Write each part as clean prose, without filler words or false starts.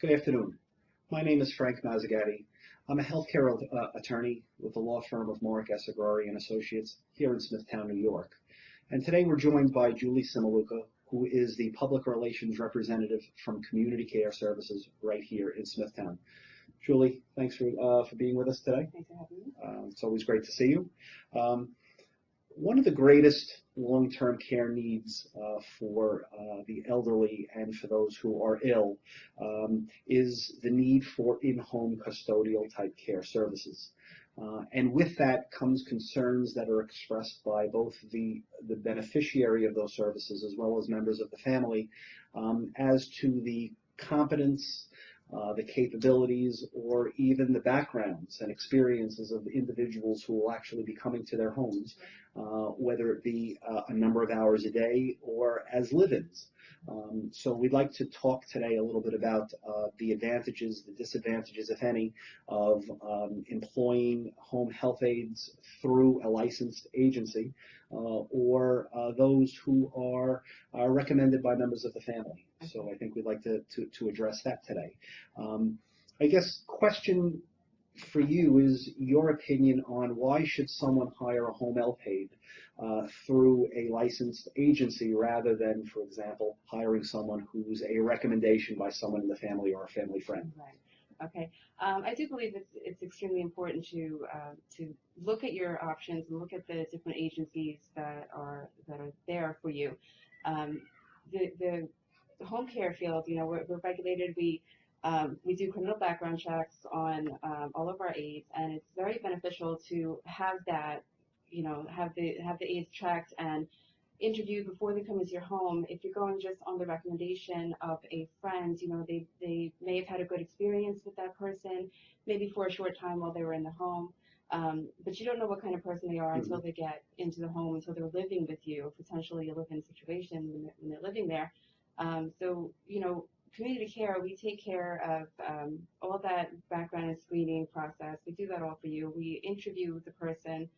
Good afternoon. My name is Frank Mazzagatti. I'm a healthcare attorney with the law firm of Mark Essagrari and Associates here in Smithtown, New York. And today we're joined by Julie Simaluka, who is the public relations representative from Community Care Services right here in Smithtown. Julie, thanks for being with us today. Thanks for having me. It's always great to see you. One of the greatest long-term care needs for the elderly and for those who are ill is the need for in-home custodial type care services. And with that comes concerns that are expressed by both the beneficiary of those services as well as members of the family as to the competence, the capabilities, or even the backgrounds and experiences of the individuals who will actually be coming to their homes, whether it be a number of hours a day or as live-ins. So we'd like to talk today a little bit about the advantages, the disadvantages, if any, of employing home health aides through a licensed agency or those who are recommended by members of the family. So I think we'd like to address that today. I guess question for you is your opinion on why should someone hire a home health aide through a licensed agency rather than, for example, hiring someone who's a recommendation by someone in the family or a family friend? Right. Okay. I do believe it's extremely important to look at your options and look at the different agencies that are there for you. The home care field, we're regulated. We do criminal background checks on all of our aides, and it's very beneficial to have that, have the aides checked and interviewed before they come into your home. If you're going just on the recommendation of a friend, they may have had a good experience with that person, maybe for a short time while they were in the home. But you don't know what kind of person they are until they get into the home, until they're living with you, potentially a live-in situation when they're living there. So, community care, we take care of all that background and screening process. We do that all for you. We interview the person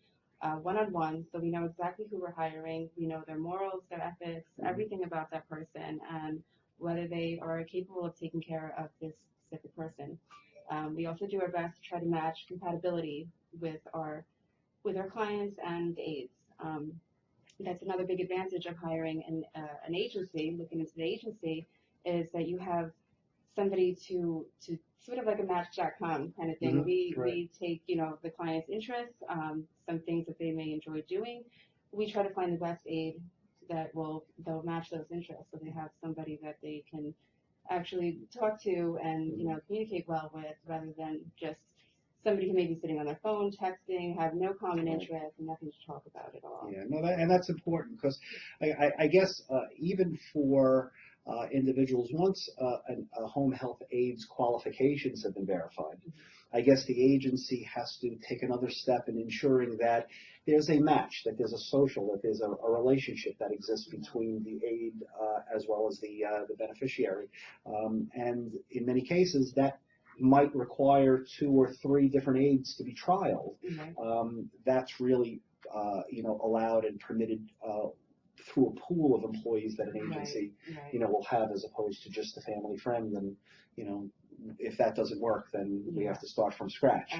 one-on-one, so we know exactly who we're hiring. We know their morals, their ethics, everything about that person, and whether they are capable of taking care of this specific person. We also do our best to try to match compatibility with our clients and aides. That's another big advantage of hiring an agency, looking into the agency, is that you have somebody to sort of like a Match.com kind of thing. We take, the client's interests, some things that they may enjoy doing. We try to find the best aide they'll match those interests, so they have somebody that they can actually talk to and, communicate well with, rather than just somebody who may be sitting on their phone, texting, have no common interest, and nothing to talk about at all. Yeah, no, and that's important because I guess even for individuals, once a home health aide's qualifications have been verified, I guess the agency has to take another step in ensuring that there's a match, that there's a social, that there's a relationship that exists between the aide as well as the beneficiary. And in many cases, that might require 2 or 3 different aides to be trialed. That's really allowed and permitted through a pool of employees that an agency will have, as opposed to just a family friend. And if that doesn't work, then we have to start from scratch.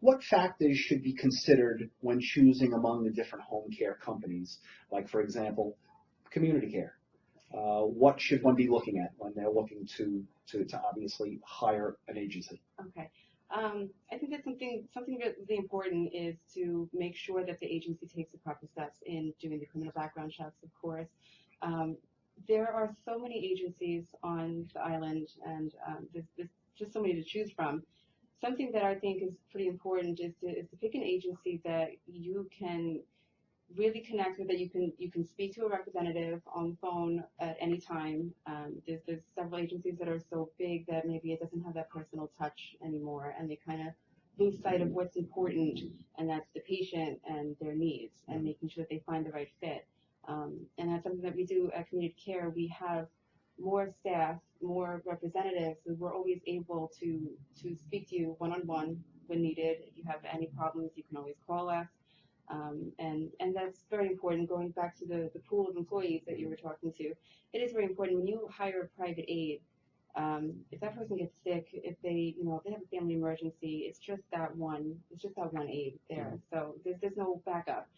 What factors should be considered when choosing among the different home care companies? Like, for example, Community Care. What should one be looking at when they're looking to obviously hire an agency? Okay. I think that something really important is to make sure that the agency takes the proper steps in doing the criminal background checks, of course. There are so many agencies on the island, and there's just so many to choose from. Something that I think is pretty important is to pick an agency that you can really connect with, that you can speak to a representative on the phone at any time. There's several agencies that are so big that maybe it doesn't have that personal touch anymore, and they kind of lose sight of what's important, and that's the patient and their needs, and making sure that they find the right fit. And that's something that we do at Community Care. We have more staff, more representatives, so we're always able to speak to you one-on-one when needed. If you have any problems, you can always call us. And that's very important. Going back to the pool of employees that you were talking to, it is very important when you hire a private aide. If that person gets sick, if they, if they have a family emergency, it's just that one aide there. Mhm. So there's no backup.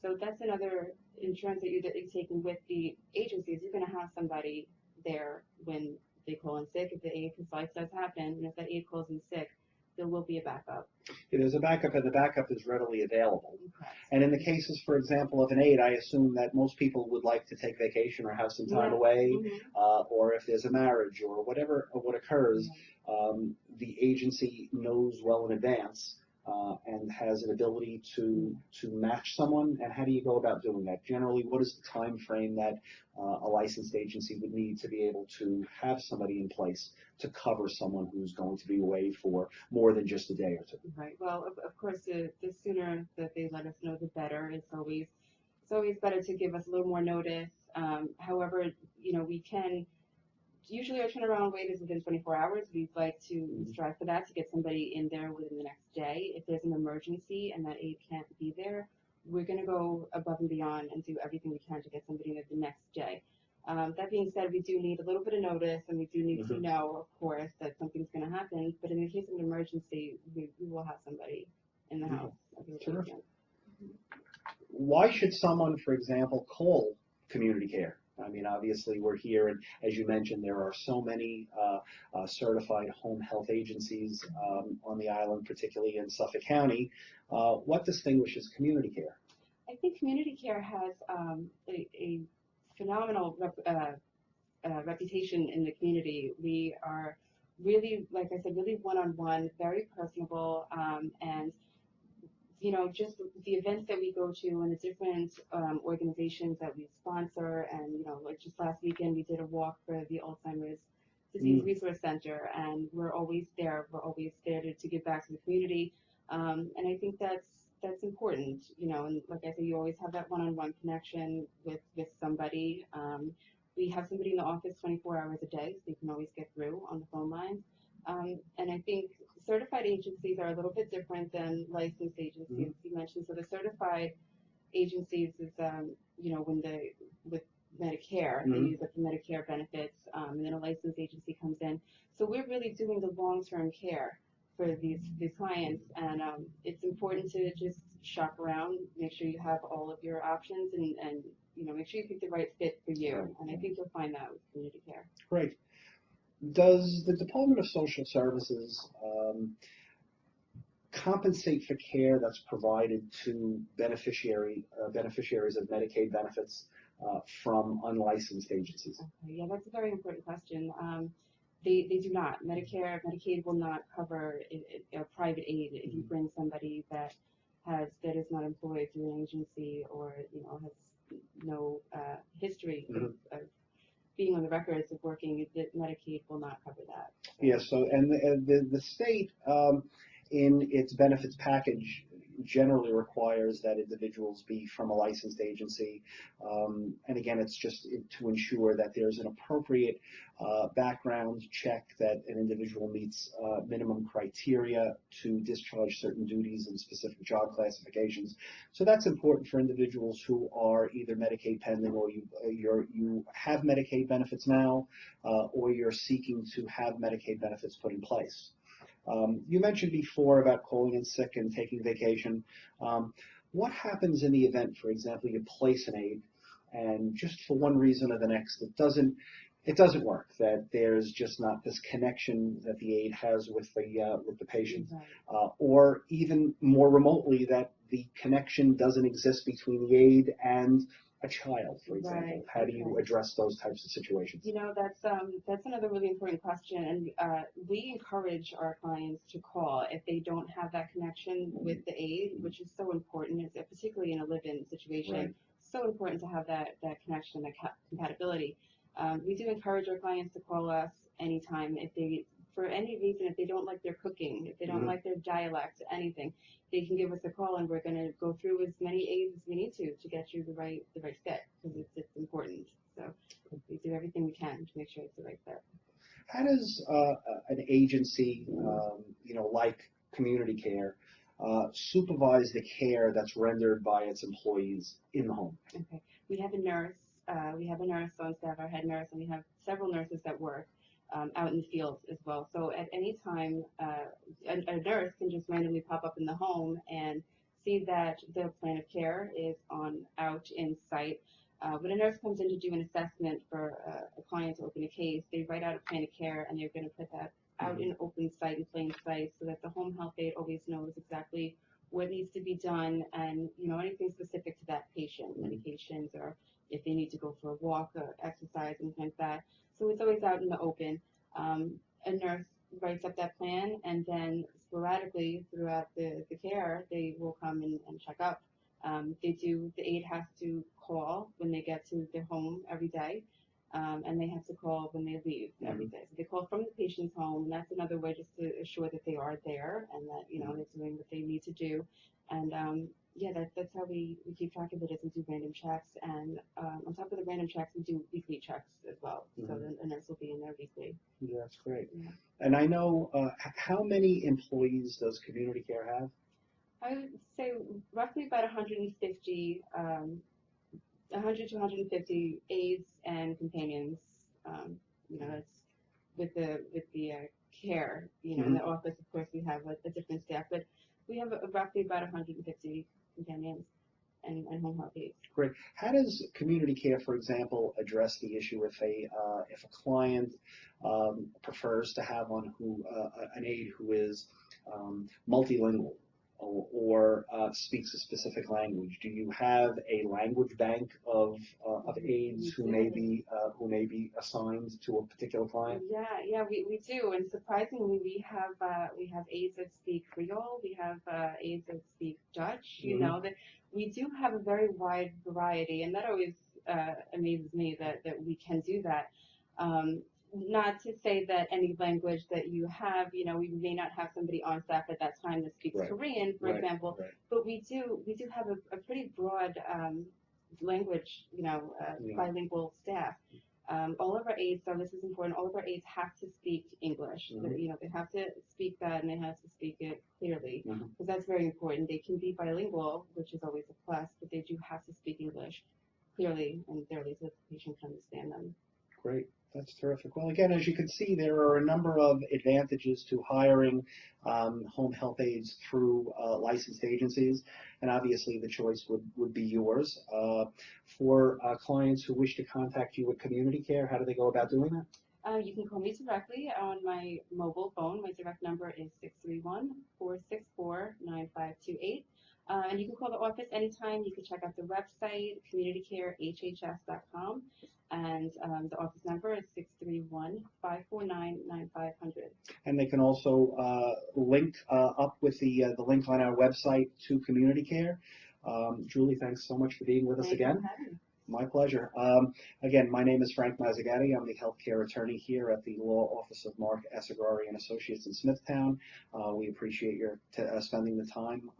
So that's another insurance that you're taking with the agencies. You're going to have somebody there when they call in sick. If the aide, because life does happen, and if that aide calls in sick, there will be a backup. There's a backup, and the backup is readily available. Correct. And in the cases, for example, of an aide, I assume that most people would like to take vacation or have some time Yeah. away, Mhm. or if there's a marriage or whatever what occurs, the agency knows well in advance and has an ability to match someone. And how do you go about doing that? Generally, what is the time frame that a licensed agency would need to be able to have somebody in place to cover someone who's going to be away for more than just a day or two? Right. Well, of course, the sooner that they let us know, the better. It's always better to give us a little more notice. However, we can usually our turnaround rate is within 24 hours. We'd like to strive for that to get somebody in there within the next day. If there's an emergency and that aide can't be there, we're going to go above and beyond and do everything we can to get somebody there the next day. That being said, we do need a little bit of notice, and we do need to know, of course, that something's going to happen. But in the case of an emergency, we will have somebody in the house. Terrific. Why should someone, for example, call Community Care? I mean, obviously, we're here, and as you mentioned, there are so many certified home health agencies on the island, particularly in Suffolk County. What distinguishes Community Care? I think Community Care has a phenomenal reputation in the community. We are really, like I said, really one-on-one, very personable, and just the events that we go to and the different organizations that we sponsor. And, like just last weekend, we did a walk for the Alzheimer's Disease Resource Center, and we're always there. We're always there to give back to the community. And I think that's important, and like I said, you always have that one-on-one connection with somebody. We have somebody in the office 24 hours a day, so you can always get through on the phone lines. And I think certified agencies are a little bit different than licensed agencies. You mentioned, so the certified agencies is, with Medicare, they use up the Medicare benefits, and then a licensed agency comes in. So we're really doing the long-term care for these clients, and it's important to just shop around, make sure you have all of your options, and make sure you pick the right fit for you. And I think you'll find that with Community Care. Great. Does the Department of Social Services compensate for care that's provided to beneficiaries of Medicaid benefits from unlicensed agencies? Okay, yeah, that's a very important question. They do not. Medicaid will not cover a private aid if you bring somebody that is not employed through an agency or has no history of being on the records of working. Medicaid will not cover that. So. Yes. So, and the state in its benefits package generally requires that individuals be from a licensed agency. And again, it's just to ensure that there's an appropriate background check, that an individual meets minimum criteria to discharge certain duties and specific job classifications. So that's important for individuals who are either Medicaid pending, or you have Medicaid benefits now, or you're seeking to have Medicaid benefits put in place. You mentioned before about calling in sick and taking vacation. What happens in the event, for example, you place an aide and just for one reason or the next, it doesn't work, that there's just not this connection that the aide has with the patient, or even more remotely, that the connection doesn't exist between the aide and a child, for example. Right. How do you address those types of situations? That's another really important question, and we encourage our clients to call if they don't have that connection with the aide, which is so important, particularly in a live-in situation. Right. So important to have that connection, that compatibility. We do encourage our clients to call us anytime if they, for any reason, if they don't like their cooking, if they don't like their dialect, anything, they can give us a call, and we're going to go through as many aides as we need to get you the right fit, because it's important. So we do everything we can to make sure it's the right fit. How does an agency, like Community Care, supervise the care that's rendered by its employees in the home? Okay, we have a nurse. We have a nurse on staff, our head nurse, and we have several nurses that work. out in the field as well. So at any time, a nurse can just randomly pop up in the home and see that the plan of care is on out in site. When a nurse comes in to do an assessment for a client to open a case, they write out a plan of care and they're going to put that out in open sight, in plain sight, so that the home health aide always knows exactly what needs to be done and, you know, anything specific to that patient, medications, or if they need to go for a walk or exercise and things like that. So it's always out in the open. A nurse writes up that plan, and then sporadically throughout the care, they will come and check up. The aide has to call when they get to their home every day, and they have to call when they leave every day. So they call from the patient's home, and that's another way just to assure that they are there and that, you know, they're doing what they need to do. And yeah, that's how we keep track of it, is we do random checks, and on top of the random checks, we do weekly checks as well. So the nurse will be in there weekly. Yeah, that's great. Yeah. And I know, how many employees does Community Care have? I would say roughly about 150, 100 to 150 aides and companions. You know, that's with the care. You know, in the office, of course, we have a different staff, but we have roughly about 150 companions and home health aides. Great. How does Community Care, for example, address the issue if a client prefers to have an aide who is multilingual or speaks a specific language? Do you have a language bank of aides who may be assigned to a particular client? Yeah, we do, and surprisingly, we have aides that speak Creole, we have aides that speak Dutch. You know, that we do have a very wide variety, and that always amazes me that we can do that. Not to say that any language that you have, you know, we may not have somebody on staff at that time that speaks Korean, for example, but we do have a pretty broad language, you know, bilingual staff. All of our aides, so this is important, all of our aides have to speak English. You know, they have to speak that, and they have to speak it clearly, because that's very important. They can be bilingual, which is always a plus, but they do have to speak English clearly and clearly so that the patient can understand them. Great. That's terrific. Well, again, as you can see, there are a number of advantages to hiring home health aides through licensed agencies, and obviously the choice would be yours. For clients who wish to contact you with Community Care, how do they go about doing that? You can call me directly on my mobile phone. My direct number is 631-464-9528. And you can call the office anytime. You can check out the website, communitycarehhs.com. And the office number is 631-549-9500. And they can also link up with the link on our website to Community Care. Julie, thanks so much for being with us again. My pleasure. Again, my name is Frank Mazzagatti. I'm the healthcare attorney here at the Law Office of Mark Assegrari and Associates in Smithtown. We appreciate your spending the time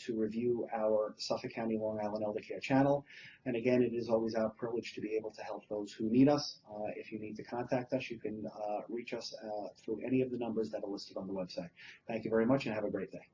to review our Suffolk County Long Island Eldercare channel. And again, it is always our privilege to be able to help those who need us. If you need to contact us, you can reach us through any of the numbers that are listed on the website. Thank you very much and have a great day.